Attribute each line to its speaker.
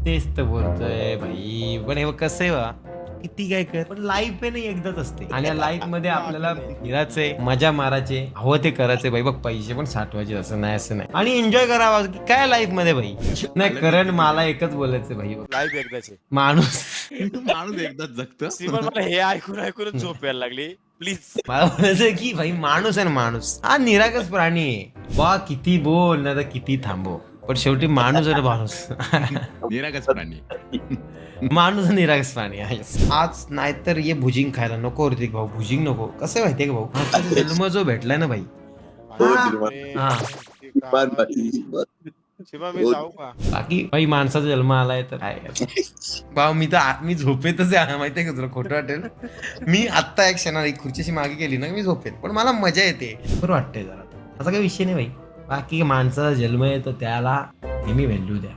Speaker 1: तेच तर बोलतोय भाई, पण हे कसं आहे बा, किती काय कर, पण लाईफ आहे ना एकदाच असते, आणि या लाईफ मध्ये आपल्याला फिरायचंय, मजा मारायचे, हवं ते करायचंय भाई. बघ पैसे पण साठवायचे, असं नाही असं नाही, आणि एन्जॉय करावा की काय लाईफ मध्ये भाई. नाही करण, मला एकच बोलायचं भाई, बघ,
Speaker 2: लाईव्ह एकदाचे
Speaker 1: माणूस
Speaker 3: माणूस एकदाच जगतो.
Speaker 2: श्रीमान मला हे ऐकून ऐकूनच झोप यायला लागली प्लीज.
Speaker 1: मला म्हणायचं की भाई माणूस आहे ना, माणूस हा निरागस प्राणी आहे बा, किती बोल ना तर किती थांबव, पण शेवटी माणूस आहे ना, माणूस.
Speaker 3: निरागस प्राणी.
Speaker 1: माणूस निरागस प्राणी आहे. आज नाहीतर ये भुजिंग खायला नको ऋतिक भाऊ, भुजिंग नको. कसं माहितीये का भाऊ, आजचा जन्म जो भेटलाय ना भाई, हा.
Speaker 2: शिवा मी जाऊ का?
Speaker 1: बाकी भाई माणसाचा जन्म आलाय तर काय भाऊ, मी झोपेतच आहे माहितीये का तुला, खोटं वाटेल. मी आत्ता एक क्षणाला एक खुर्चीशी मागे गेली ना, मी झोपेत, पण मला मजा येते, बरं वाटतंय जरा. असा काही विषय नाही भाई. बाकी माणसाचा जन्म आहे तर त्याला नेहमी व्हॅल्यू द्या.